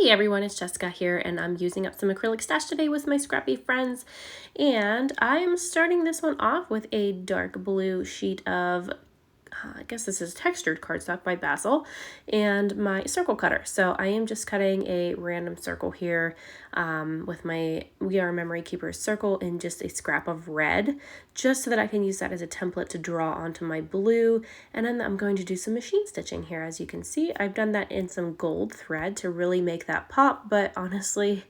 Hey everyone, it's Jessica here, and I'm using up some acrylic stash today with my scrappy friends, and I'm starting this one off with a dark blue sheet of I guess this is textured cardstock by Basil, and my circle cutter. So I am just cutting a random circle here with my We Are Memory Keepers circle in just a scrap of red, just so that I can use that as a template to draw onto my blue. And then I'm going to do some machine stitching here. As you can see, I've done that in some gold thread to really make that pop, but honestly,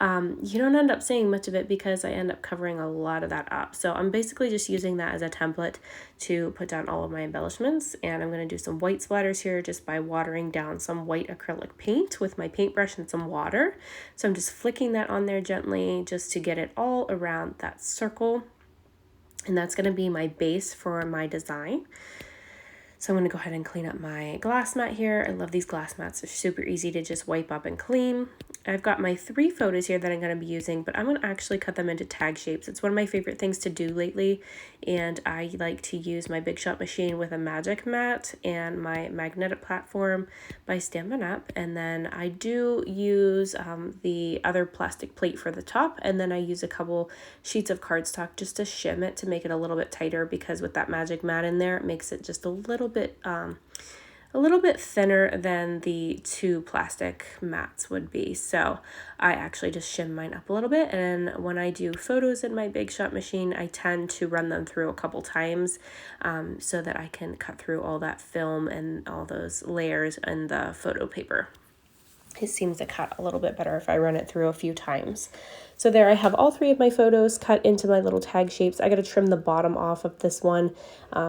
you don't end up seeing much of it because I end up covering a lot of that up. So I'm basically just using that as a template to put down all of my embellishments. And I'm going to do some white splatters here just by watering down some white acrylic paint with my paintbrush and some water. So I'm just flicking that on there gently just to get it all around that circle. And that's going to be my base for my design. So I'm going to go ahead and clean up my glass mat here. I love these glass mats. They're super easy to just wipe up and clean. I've got my 3 photos here that I'm going to be using, but I'm going to actually cut them into tag shapes. It's one of my favorite things to do lately, and I like to use my Big Shot machine with a magic mat and my magnetic platform by Stampin' Up. And then I do use the other plastic plate for the top, and then I use a couple sheets of cardstock just to shim it to make it a little bit tighter, because with that magic mat in there, it makes it just a little bit thinner than the 2 plastic mats would be. So I actually just shim mine up a little bit, and when I do photos in my Big Shot machine, I tend to run them through a couple times so that I can cut through all that film and all those layers in the photo paper. It seems to cut a little bit better if I run it through a few times. So there I have all 3 of my photos cut into my little tag shapes. I got to trim the bottom off of this one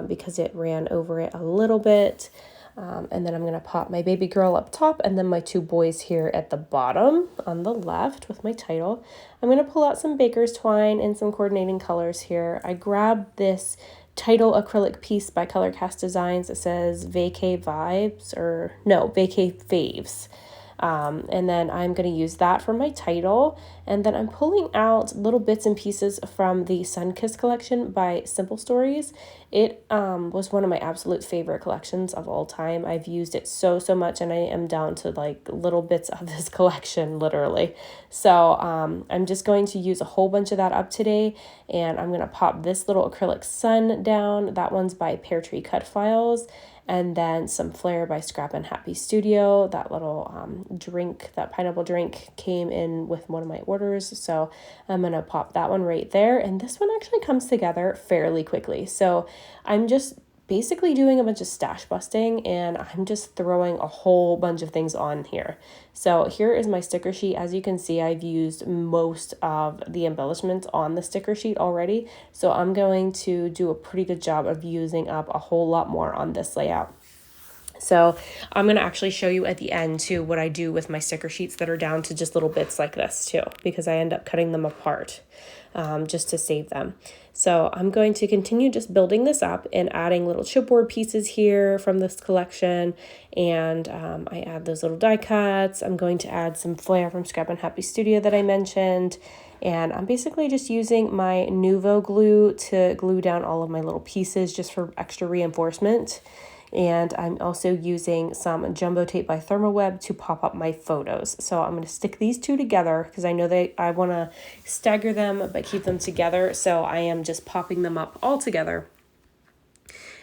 because it ran over it a little bit. And then I'm going to pop my baby girl up top and then my 2 boys here at the bottom on the left with my title. I'm going to pull out some baker's twine and some coordinating colors here. I grabbed this title acrylic piece by Color Cast Designs. It says Vacay Vacay Faves. And then I'm going to use that for my title. And then I'm pulling out little bits and pieces from the Sunkissed collection by Simple Stories. It was one of my absolute favorite collections of all time. I've used it so much, and I am down to like little bits of this collection, literally. So I'm just going to use a whole bunch of that up today, and I'm going to pop this little acrylic sun down. That one's by Peartree Cutfiles. And then some Flair by Scrappin Happy Studio. That little drink, that pineapple drink, came in with one of my orders. So I'm going to pop that one right there. And this one actually comes together fairly quickly. So I'm just basically doing a bunch of stash busting, and I'm just throwing a whole bunch of things on here. So here is my sticker sheet. As you can see, I've used most of the embellishments on the sticker sheet already. So I'm going to do a pretty good job of using up a whole lot more on this layout. So I'm going to actually show you at the end too what I do with my sticker sheets that are down to just little bits like this too, because I end up cutting them apart just to save them. So I'm going to continue just building this up and adding little chipboard pieces here from this collection. And I add those little die cuts. I'm going to add some Flair from Scrappin Happy Studio that I mentioned. And I'm basically just using my Nuvo glue to glue down all of my little pieces just for extra reinforcement. And I'm also using some jumbo tape by Thermoweb to pop up my photos. So I'm going to stick these 2 together because I know I want to stagger them but keep them together. So I am just popping them up all together.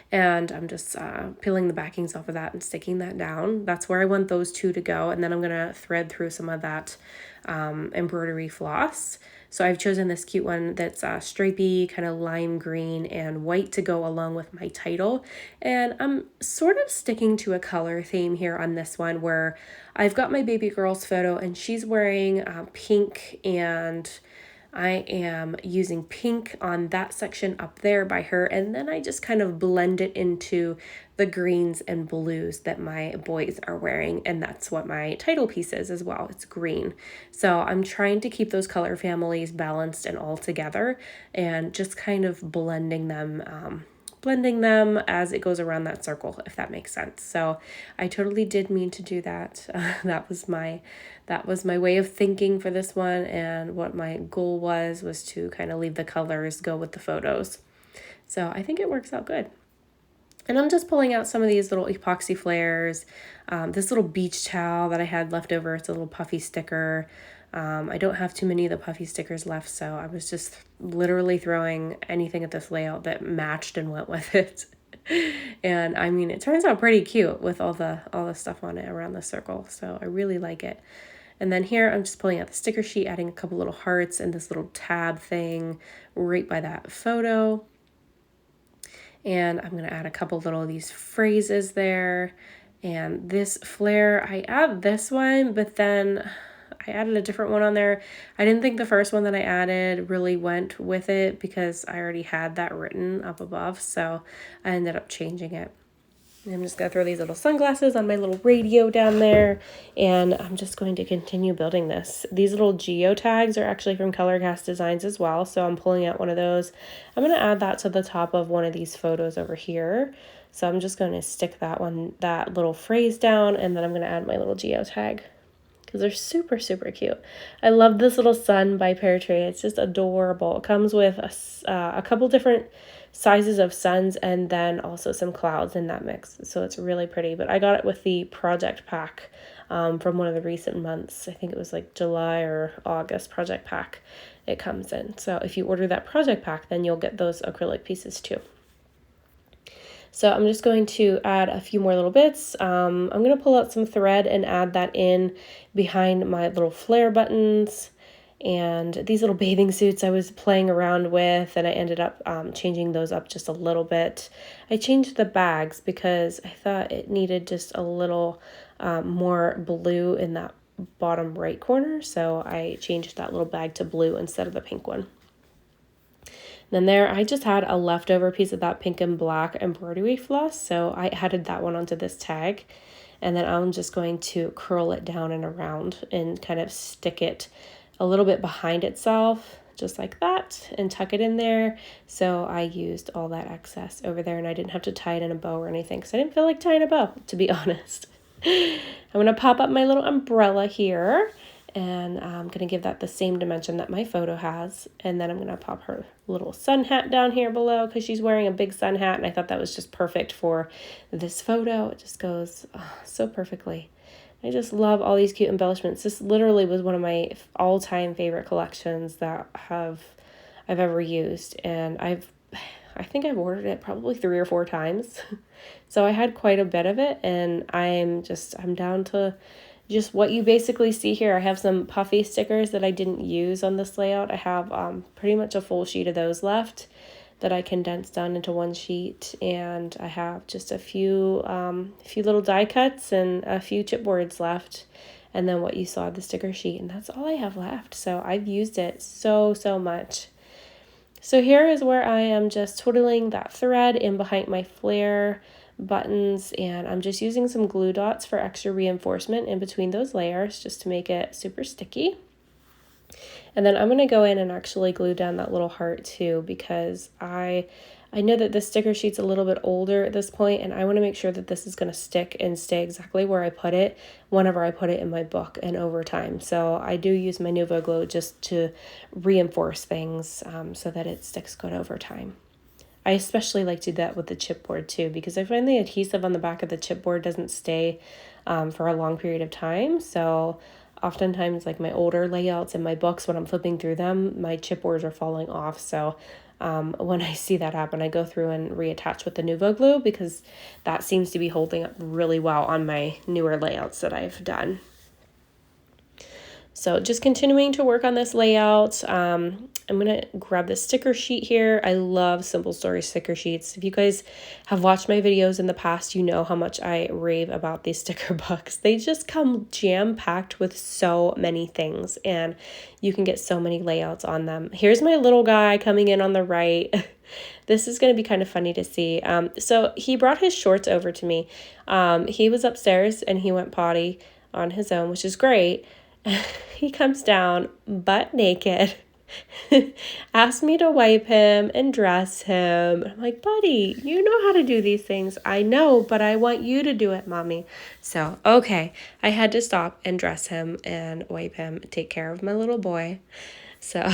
And I'm just peeling the backings off of that and sticking that down. That's where I want those 2 to go. And then I'm going to thread through some of that embroidery floss. So I've chosen this cute one that's stripey, kind of lime green and white to go along with my title. And I'm sort of sticking to a color theme here on this one, where I've got my baby girl's photo and she's wearing pink, and I am using pink on that section up there by her, and then I just kind of blend it into the greens and blues that my boys are wearing, and that's what my title piece is as well. It's green. So I'm trying to keep those color families balanced and all together, and just kind of blending them as it goes around that circle, if that makes sense. So I totally did mean to do that. That was my way of thinking for this one, and what my goal was to kind of leave the colors go with the photos. So I think it works out good. And I'm just pulling out some of these little epoxy flares. This little beach towel that I had left over, it's a little puffy sticker. I don't have too many of the puffy stickers left, so I was just literally throwing anything at this layout that matched and went with it. And I mean, it turns out pretty cute with all the stuff on it around the circle, so I really like it. And then here I'm just pulling out the sticker sheet, adding a couple little hearts and this little tab thing right by that photo. And I'm going to add a couple little of these phrases there. And this Flair, I add this one, but then I added a different one on there. I didn't think the first one that I added really went with it because I already had that written up above, so I ended up changing it. I'm just going to throw these little sunglasses on my little radio down there, and I'm just going to continue building this. These little geotags are actually from Colorcast Designs as well, so I'm pulling out one of those. I'm going to add that to the top of one of these photos over here. So I'm just going to stick that little phrase down, and then I'm going to add my little geotag because they're super, super cute. I love this little sun by Peartree. It's just adorable. It comes with a couple different sizes of suns and then also some clouds in that mix. So it's really pretty. But I got it with the project pack from one of the recent months. I think it was like July or August project pack it comes in. So if you order that project pack, then you'll get those acrylic pieces too. So I'm just going to add a few more little bits. I'm going to pull out some thread and add that in behind my little flare buttons. And these little bathing suits I was playing around with, and I ended up changing those up just a little bit. I changed the bags because I thought it needed just a little more blue in that bottom right corner. So I changed that little bag to blue instead of the pink one. Then there, I just had a leftover piece of that pink and black embroidery floss, so I added that one onto this tag. And then I'm just going to curl it down and around and kind of stick it a little bit behind itself, just like that, and tuck it in there. So I used all that excess over there, and I didn't have to tie it in a bow or anything, because I didn't feel like tying a bow, to be honest. I'm going to pop up my little umbrella here, and I'm going to give that the same dimension that my photo has. And then I'm going to pop her little sun hat down here below because she's wearing a big sun hat, and I thought that was just perfect for this photo. It just goes so perfectly. I just love all these cute embellishments. This literally was one of my all-time favorite collections that I've ever used, and I think I've ordered it probably 3 or 4 times. So I had quite a bit of it, and I'm down to just what you basically see here. I have some puffy stickers that I didn't use on this layout. I have pretty much a full sheet of those left that I condensed down into one sheet, and I have just a few little die cuts and a few chipboards left, and then what you saw, the sticker sheet, and that's all I have left. So I've used it so much. So here is where I am just twiddling that thread in behind my flare buttons, and I'm just using some glue dots for extra reinforcement in between those layers just to make it super sticky. And then I'm going to go in and actually glue down that little heart too, because I know that this sticker sheet's a little bit older at this point, and I want to make sure that this is going to stick and stay exactly where I put it whenever I put it in my book and over time. So I do use my Nuvo glue just to reinforce things so that it sticks good over time. I especially like to do that with the chipboard too, because I find the adhesive on the back of the chipboard doesn't stay for a long period of time. So oftentimes, like my older layouts in my books, when I'm flipping through them, my chipboards are falling off. So when I see that happen, I go through and reattach with the Nuvo glue, because that seems to be holding up really well on my newer layouts that I've done. So just continuing to work on this layout. I'm going to grab this sticker sheet here. I love Simple Story sticker sheets. If you guys have watched my videos in the past, you know how much I rave about these sticker books. They just come jam-packed with so many things, and you can get so many layouts on them. Here's my little guy coming in on the right. This is going to be kind of funny to see. So he brought his shorts over to me. He was upstairs and he went potty on his own, which is great. He comes down butt naked, asked me to wipe him and dress him. I'm like, buddy, you know how to do these things. I know, but I want you to do it, mommy. So, okay, I had to stop and dress him and wipe him, take care of my little boy. So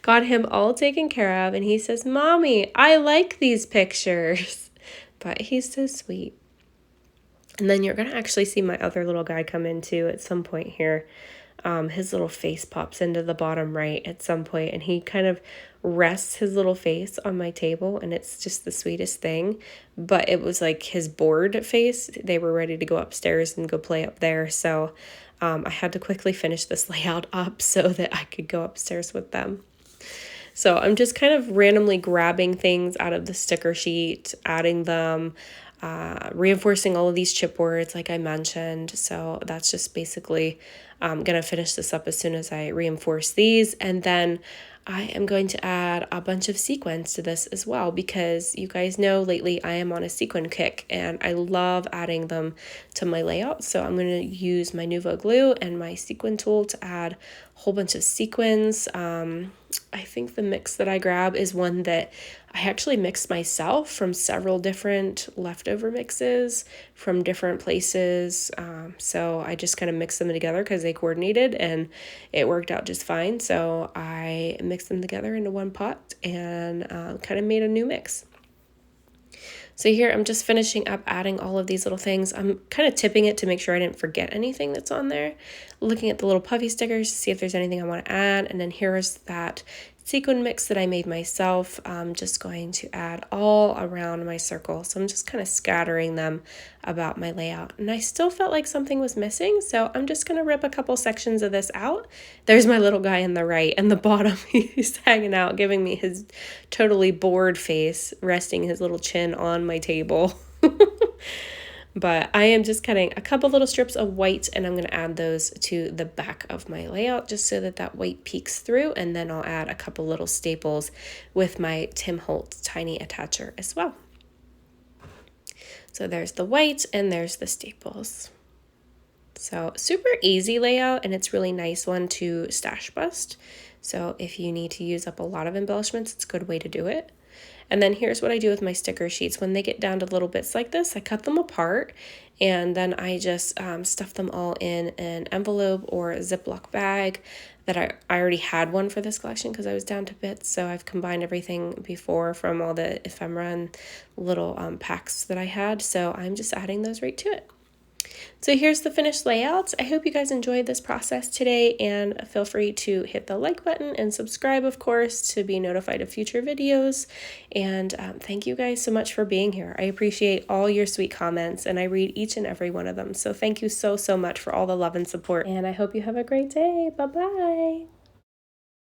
got him all taken care of, and he says, mommy, I like these pictures. but he's so sweet. And then you're going to actually see my other little guy come in too at some point here. His little face pops into the bottom right at some point, and he kind of rests his little face on my table, and it's just the sweetest thing. But it was like his bored face. They were ready to go upstairs and go play up there, so I had to quickly finish this layout up so that I could go upstairs with them. So I'm just kind of randomly grabbing things out of the sticker sheet, adding them, reinforcing all of these chipboards like I mentioned. So that's just basically going to finish this up as soon as I reinforce these. And then I am going to add a bunch of sequins to this as well, because you guys know lately I am on a sequin kick and I love adding them to my layout. So I'm going to use my Nouveau glue and my sequin tool to add a whole bunch of sequins. I think the mix that I grab is one that I actually mixed myself from several different leftover mixes from different places. So I just kind of mixed them together because they coordinated and it worked out just fine. So I mixed them together into one pot and kind of made a new mix. So here I'm just finishing up adding all of these little things. I'm kind of tipping it to make sure I didn't forget anything that's on there. Looking at the little puffy stickers to see if there's anything I want to add. And then here's that sequin mix that I made myself. I'm just going to add all around my circle. So I'm just kind of scattering them about my layout. And I still felt like something was missing, so I'm just going to rip a couple sections of this out. There's my little guy in the right, and the bottom, he's hanging out, giving me his totally bored face, resting his little chin on my table. But I am just cutting a couple little strips of white, and I'm going to add those to the back of my layout just so that that white peeks through, and then I'll add a couple little staples with my Tim Holtz tiny attacher as well. So there's the white and there's the staples. So super easy layout, and it's really nice one to stash bust. So if you need to use up a lot of embellishments, it's a good way to do it. And then here's what I do with my sticker sheets. When they get down to little bits like this, I cut them apart, and then I just stuff them all in an envelope or a Ziploc bag that I already had one for this collection because I was down to bits. So I've combined everything before from all the ephemera and little packs that I had. So I'm just adding those right to it. So here's the finished layout. I hope you guys enjoyed this process today, and feel free to hit the like button and subscribe, of course, to be notified of future videos. And thank you guys so much for being here. I appreciate all your sweet comments, and I read each and every one of them. So thank you so much for all the love and support, and I hope you have a great day. Bye-bye.